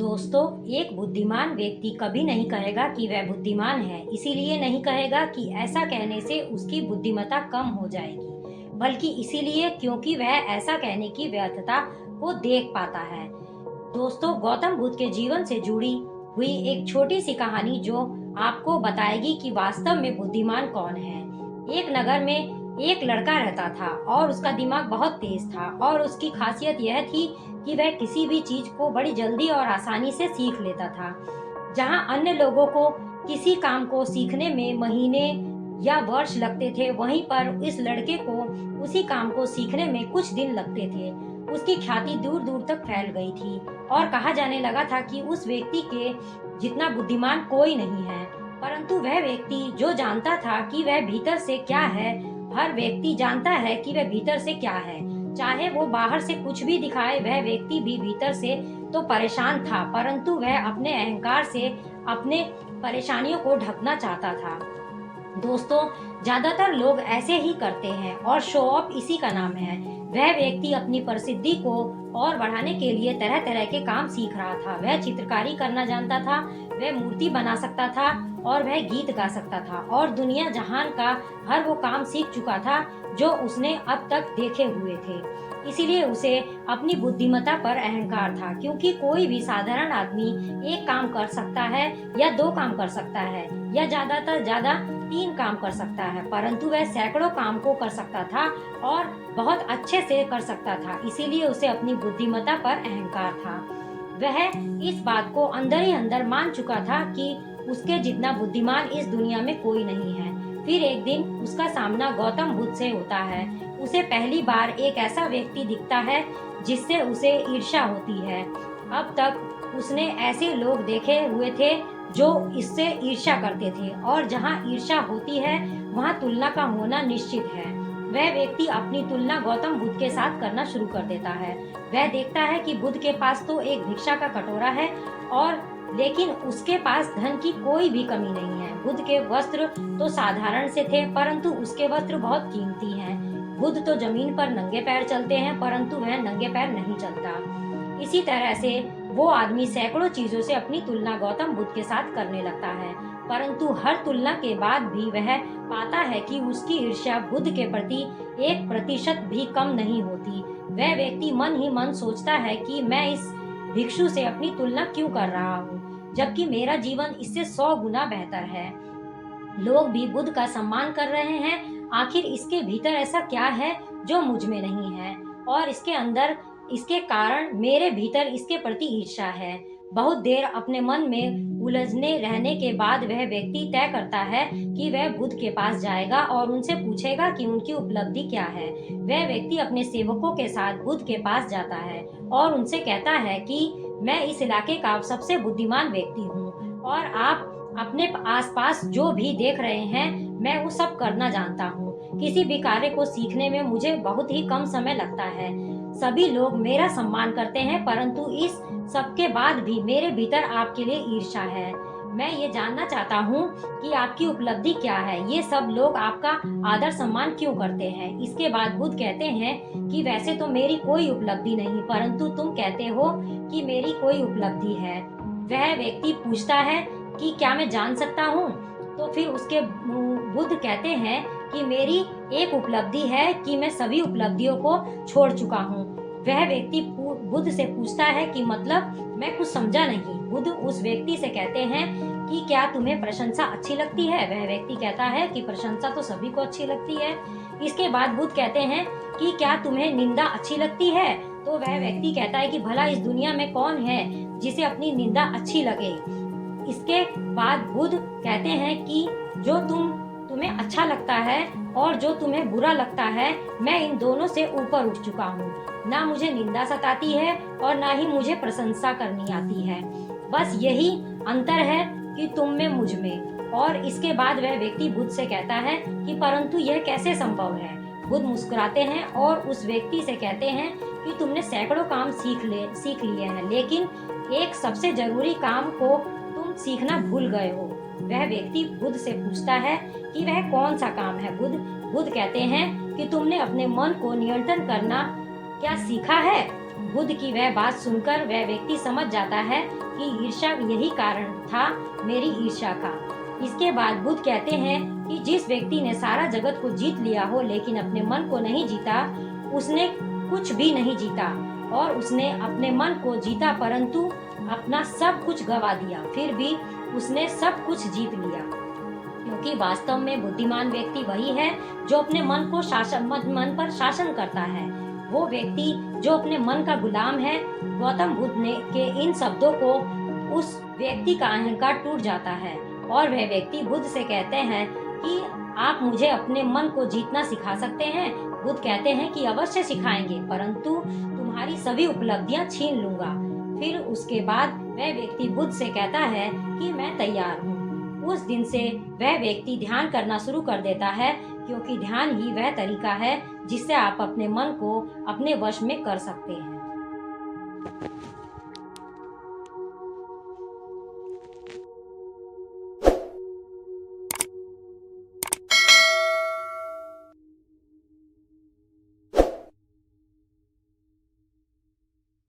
दोस्तों, एक बुद्धिमान व्यक्ति कभी नहीं कहेगा कि वह बुद्धिमान है। इसीलिए नहीं कहेगा कि ऐसा कहने से उसकी बुद्धिमत्ता कम हो जाएगी, बल्कि इसीलिए क्योंकि वह ऐसा कहने की व्यर्थता को देख पाता है। दोस्तों, गौतम बुद्ध के जीवन से जुड़ी हुई एक छोटी सी कहानी जो आपको बताएगी कि वास्तव में बुद्धिमान कौन है। एक नगर में एक लड़का रहता था और उसका दिमाग बहुत तेज था और उसकी खासियत यह थी कि वह किसी भी चीज को बड़ी जल्दी और आसानी से सीख लेता था। जहां अन्य लोगों को किसी काम को सीखने में महीने या वर्ष लगते थे, वहीं पर इस लड़के को उसी काम को सीखने में कुछ दिन लगते थे। उसकी ख्याति दूर दूर तक फैल गई थी और कहा जाने लगा था कि उस व्यक्ति के जितना बुद्धिमान कोई नहीं है। परंतु वह व्यक्ति जो जानता था कि वह भीतर से क्या है, हर व्यक्ति जानता है कि वह भीतर से क्या है। चाहे वो बाहर से कुछ भी दिखाए, वह व्यक्ति भी भीतर से तो परेशान था, परंतु वह अपने अहंकार से अपने परेशानियों को ढकना चाहता था। दोस्तों, ज्यादातर लोग ऐसे ही करते हैं और शो ऑफ इसी का नाम है। वह व्यक्ति अपनी प्रसिद्धि को और बढ़ाने के लिए तरह तरह के काम सीख रहा था। वह चित्रकारी करना जानता था, वह मूर्ति बना सकता था और वह गीत गा सकता था और दुनिया जहान का हर वो काम सीख चुका था जो उसने अब तक देखे हुए थे। इसीलिए उसे अपनी बुद्धिमत्ता पर अहंकार था, क्योंकि कोई भी साधारण आदमी एक काम कर सकता है या दो काम कर सकता है या ज्यादातर ज्यादा तीन काम कर सकता है, परंतु वह सैकड़ों काम को कर सकता था और बहुत अच्छे से कर सकता था। इसीलिए उसे अपनी बुद्धिमत्ता पर अहंकार था। वह इस बात को अंदर ही अंदर मान चुका था कि उसके जितना बुद्धिमान इस दुनिया में कोई नहीं है। फिर एक दिन उसका सामना गौतम बुद्ध से होता है। उसे पहली बार एक ऐसा व्यक्ति दिखता है जिससे उसे ईर्ष्या होती है। अब तक उसने ऐसे लोग देखे हुए थे जो इससे ईर्ष्या करते थे, और जहाँ ईर्ष्या होती है वहाँ तुलना का होना निश्चित है। वह व्यक्ति अपनी तुलना गौतम बुद्ध के साथ करना शुरू कर देता है। वह देखता है कि बुद्ध के पास तो एक भिक्षा का कटोरा है, और लेकिन उसके पास धन की कोई भी कमी नहीं है। बुद्ध के वस्त्र तो साधारण से थे, परंतु उसके वस्त्र बहुत कीमती हैं। बुद्ध तो जमीन पर नंगे पैर चलते हैं, परंतु वह नंगे पैर नहीं चलता। इसी तरह से वो आदमी सैकड़ों चीजों से अपनी तुलना गौतम बुद्ध के साथ करने लगता है, परंतु हर तुलना के बाद भी वह पाता है कि उसकी ईर्ष्या बुद्ध के प्रति 1% भी कम नहीं होती। वह व्यक्ति मन ही मन सोचता है कि मैं इस भिक्षु से अपनी तुलना क्यों कर रहा हूँ, जबकि मेरा जीवन इससे 100 गुना बेहतर है। लोग भी बुद्ध का सम्मान कर रहे हैं, आखिर इसके भीतर ऐसा क्या है जो मुझ में नहीं है, और इसके अंदर इसके कारण मेरे भीतर इसके प्रति ईर्ष्या है। बहुत देर अपने मन में उलझने रहने के बाद वह व्यक्ति तय करता है कि वह बुद्ध के पास जाएगा और उनसे पूछेगा कि उनकी उपलब्धि क्या है। वह व्यक्ति अपने सेवकों के साथ बुद्ध के पास जाता है और उनसे कहता है कि मैं इस इलाके का सबसे बुद्धिमान व्यक्ति हूँ, और आप अपने आसपास जो भी देख रहे हैं मैं वो सब करना जानता हूँ। किसी भी कार्य को सीखने में मुझे बहुत ही कम समय लगता है। सभी लोग मेरा सम्मान करते हैं, परंतु इस सब के बाद भी मेरे भीतर आपके लिए ईर्ष्या है। मैं ये जानना चाहता हूँ कि आपकी उपलब्धि क्या है, ये सब लोग आपका आदर सम्मान क्यों करते हैं। इसके बाद बुद्ध कहते हैं कि वैसे तो मेरी कोई उपलब्धि नहीं, परंतु तुम कहते हो कि मेरी कोई उपलब्धि है। वह व्यक्ति पूछता है कि क्या मैं जान सकता हूँ। तो फिर उसके बुद्ध कहते हैं कि मेरी एक उपलब्धि है कि मैं सभी उपलब्धियों को छोड़ चुका हूँ। वह व्यक्ति बुद्ध से पूछता है कि मतलब, मैं कुछ समझा नहीं। बुद्ध उस व्यक्ति से कहते हैं कि क्या तुम्हें प्रशंसा अच्छी लगती है। वह व्यक्ति कहता है कि प्रशंसा तो सभी को अच्छी लगती है। इसके बाद बुद्ध कहते हैं कि क्या तुम्हें निंदा अच्छी लगती है। तो वह व्यक्ति कहता है कि भला इस दुनिया में कौन है जिसे अपनी निंदा अच्छी लगे। इसके बाद बुद्ध कहते हैं कि जो तुम्हें अच्छा लगता है और जो तुम्हें बुरा लगता है, मैं इन दोनों से ऊपर उठ चुका हूँ। ना मुझे निंदा सताती है और ना ही मुझे प्रशंसा करनी आती है। बस यही अंतर है कि तुम में मुझ में। और इसके बाद वह व्यक्ति बुद्ध से कहता है कि परंतु यह कैसे संभव है। बुद्ध मुस्कुराते हैं और उस व्यक्ति से कहते हैं कि तुमने सैकड़ों काम सीख लिए हैं, लेकिन एक सबसे जरूरी काम को तुम सीखना भूल गए हो। वह व्यक्ति बुद्ध से पूछता है कि वह कौन सा काम है। बुद्ध कहते हैं कि तुमने अपने मन को नियंत्रण करना क्या सीखा है। बुद्ध की वह बात सुनकर वह व्यक्ति समझ जाता है कि ईर्ष्या यही कारण था मेरी ईर्ष्या का। इसके बाद बुद्ध कहते हैं कि जिस व्यक्ति ने सारा जगत को जीत लिया हो लेकिन अपने मन को नहीं जीता, उसने कुछ भी नहीं जीता। और उसने अपने मन को जीता परंतु अपना सब कुछ गवा दिया, फिर भी उसने सब कुछ जीत लिया। क्योंकि वास्तव में बुद्धिमान व्यक्ति वही है जो अपने मन पर शासन करता है। वो व्यक्ति जो अपने मन का गुलाम है। गौतम बुद्ध ने के इन शब्दों को उस व्यक्ति का अहंकार टूट जाता है और वह व्यक्ति बुद्ध से कहते हैं कि आप मुझे अपने मन को जीतना सिखा सकते हैं। बुद्ध कहते हैं कि अवश्य सिखाएंगे, परंतु तुम्हारी सभी उपलब्धियां छीन लूंगा। फिर उसके बाद वह व्यक्ति बुद्ध से कहता है कि मैं तैयार हूँ। उस दिन से वह व्यक्ति ध्यान करना शुरू कर देता है, क्योंकि ध्यान ही वह तरीका है जिससे आप अपने मन को अपने वश में कर सकते हैं।